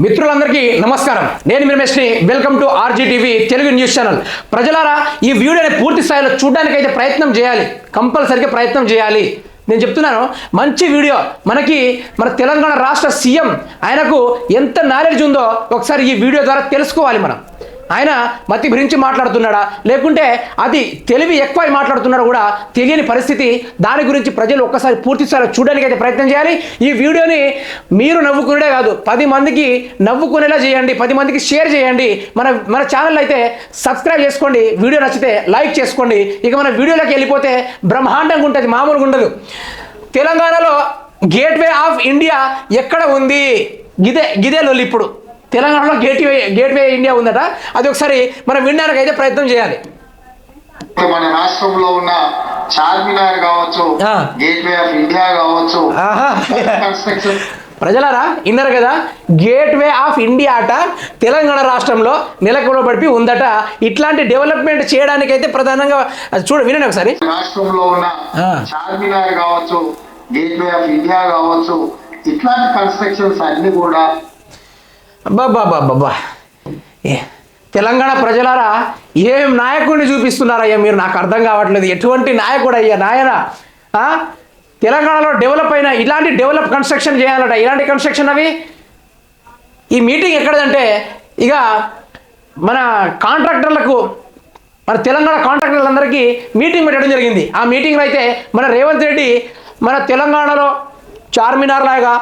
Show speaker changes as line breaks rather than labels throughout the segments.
మిత్రులందరికీ నమస్కారం. నేను మీ రమేష్ని. Welcome to RGTV Telugu news channel. ప్రజలారా, ఈ వీడియోని పూర్తి స్థాయిలో చూడడానికి అయితే ప్రయత్నం చేయాలి, కంపల్సరీగా ప్రయత్నం చేయాలి. నేను చెప్తున్నాను, మంచి వీడియో. మన తెలంగాణ రాష్ట్ర సీఎం ఆయనకు ఎంత నాలెడ్జ్ ఉందో ఒకసారి ఈ వీడియో ద్వారా తెలుసుకోవాలి. ఆయన మతి గురించి మాట్లాడుతున్నాడా, లేకుంటే అది తెలివి ఎక్కువ మాట్లాడుతున్నాడా కూడా తెలియని పరిస్థితి. దాని గురించి ప్రజలు ఒక్కసారి పూర్తి స్థాయిలో చూడడానికి అయితే ప్రయత్నం చేయాలి. ఈ వీడియోని మీరు నవ్వుకునేదే కాదు, 10 మందికి నవ్వుకునేలా చేయండి, 10 మందికి షేర్ చేయండి. మన ఛానల్ అయితే సబ్స్క్రైబ్ చేసుకోండి, వీడియో నచ్చితే లైక్ చేసుకోండి. ఇక మన వీడియోలోకి వెళ్ళిపోతే బ్రహ్మాండంగా ఉంటుంది, మామూలుగా ఉండదు. తెలంగాణలో గేట్వే ఆఫ్ ఇండియా ఎక్కడ ఉంది? గిదే లొల్లి. ఇప్పుడు తెలంగాణలో గేట్వే ఇండియా ఉందట. అది ఒకసారి మనం వినడానికి అయితే ప్రయత్నం చేయాలి.
మన రాష్ట్రంలో ఉన్న చార్మినార్ కావచ్చు, గేట్వే ఆఫ్ ఇండియా కావచ్చు.
ప్రజలారా, విన్నారు కదా, గేట్వే ఆఫ్ ఇండియా అట తెలంగాణ రాష్ట్రంలో నెలకొల్పబడి ఉందట. ఇట్లాంటి డెవలప్మెంట్ చేయడానికి అయితే ప్రధానంగా వినండి ఒకసారి.
రాష్ట్రంలో ఉన్న చార్మినార్ కావచ్చు, గేట్వే ఆఫ్ ఇండియా కావచ్చు, ఇట్లాంటి కన్స్ట్రక్షన్స్ అన్ని కూడా
బాబా తెలంగాణ ప్రజలారా, ఏం నాయకుడిని చూపిస్తున్నారయ్యా మీరు? నాకు అర్థం కావట్లేదు. ఎటువంటి నాయకుడు అయ్యా నాయన? తెలంగాణలో డెవలప్ అయిన ఇలాంటి కన్స్ట్రక్షన్ చేయాలట. ఇలాంటి కన్స్ట్రక్షన్ అవి. ఈ మీటింగ్ ఎక్కడదంటే ఇక మన కాంట్రాక్టర్లకు, మన తెలంగాణ కాంట్రాక్టర్లందరికీ మీటింగ్ పెట్టడం జరిగింది. ఆ మీటింగ్లో అయితే మన రేవంత్ రెడ్డి మన తెలంగాణలో చార్మినార్ లాగా,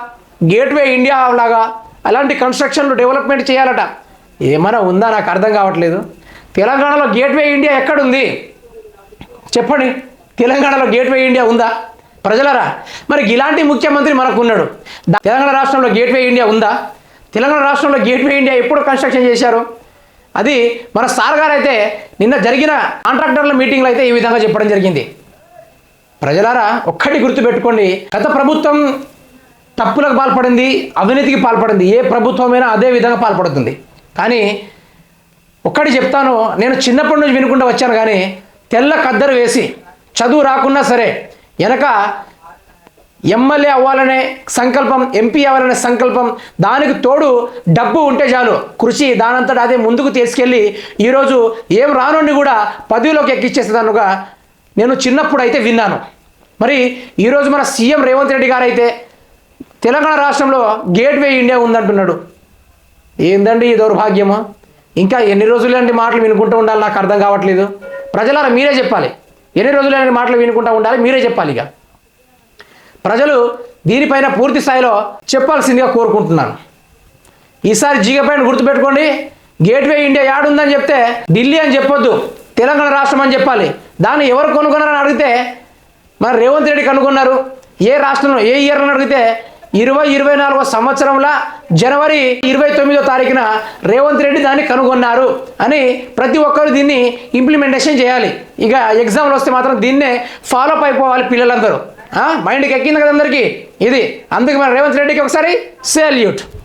గేట్వే ఇండియా లాగా అలాంటి కన్స్ట్రక్షన్లు డెవలప్మెంట్ చేయాలట. ఏమైనా ఉందా? నాకు అర్థం కావట్లేదు. తెలంగాణలో గేట్వే ఇండియా ఎక్కడుంది చెప్పండి? తెలంగాణలో గేట్వే ఇండియా ఉందా ప్రజలరా? మరి ఇలాంటి ముఖ్యమంత్రి మనకు ఉన్నాడు. తెలంగాణ రాష్ట్రంలో గేట్వే ఇండియా ఉందా? తెలంగాణ రాష్ట్రంలో గేట్వే ఇండియా ఎప్పుడు కన్స్ట్రక్షన్ చేశారు? అది మన సార్ గారు అయితే నిన్న జరిగిన కాంట్రాక్టర్ల మీటింగ్లో అయితే ఈ విధంగా చెప్పడం జరిగింది. ప్రజలారా, ఒక్కటి గుర్తుపెట్టుకోండి, గత ప్రభుత్వం తప్పులకు పాల్పడింది, అవినీతికి పాల్పడింది. ఏ ప్రభుత్వమైనా అదే విధంగా పాల్పడుతుంది. కానీ ఒక్కటి చెప్తాను, నేను చిన్నప్పటి నుంచి వినుకుంటూ వచ్చాను. కానీ తెల్ల కద్దరు వేసి చదువు రాకున్నా సరే వెనక ఎమ్మెల్యే అవ్వాలనే సంకల్పం, ఎంపీ అవ్వాలనే సంకల్పం, దానికి తోడు డబ్బు ఉంటే చాలు, కృషి దానంతటా అదే ముందుకు తీసుకెళ్ళి ఈరోజు ఏం రానుండి కూడా పదవిలోకి ఎక్కిచ్చేసేదానుగా నేను చిన్నప్పుడు అయితే విన్నాను. మరి ఈరోజు మన సీఎం రేవంత్ రెడ్డి గారు అయితే తెలంగాణ రాష్ట్రంలో గేట్వే ఇండియా ఉందంటున్నాడు. ఏందండి ఈ దౌర్భాగ్యము? ఇంకా ఎన్ని రోజులు లాంటి మాటలు వినుకుంటూ ఉండాలి? నాకు అర్థం కావట్లేదు. ప్రజలారా, మీరే చెప్పాలి. ఎన్ని రోజులు లాంటి మాటలు వినుకుంటూ ఉండాలి? మీరే చెప్పాలి. ఇక ప్రజలు దీనిపైన పూర్తి స్థాయిలో చెప్పాల్సిందిగా కోరుకుంటున్నాను. ఈసారి జీగపైన గుర్తుపెట్టుకోండి. గేట్వే ఇండియా యాడుందని చెప్తే ఢిల్లీ అని చెప్పొద్దు, తెలంగాణ రాష్ట్రం అని చెప్పాలి. దాన్ని ఎవరు కొనుక్కున్నారని అడిగితే మరి రేవంత్ రెడ్డి కనుగొన్నారు. ఏ రాష్ట్రంలో, ఏ ఇయర్ అని అడిగితే 2024 సంవత్సరంలో జనవరి 29వ తారీఖున రేవంత్ రెడ్డి దాన్ని కనుగొన్నారు అని ప్రతి ఒక్కరు దీన్ని ఇంప్లిమెంటేషన్ చేయాలి. ఇక ఎగ్జామ్లు వస్తే మాత్రం దీన్నే ఫాలో అప్ అయిపోవాలి పిల్లలందరూ. మైండ్కి ఎక్కింది కదా అందరికీ ఇది. అందుకే మన రేవంత్ రెడ్డికి ఒకసారి సెల్యూట్.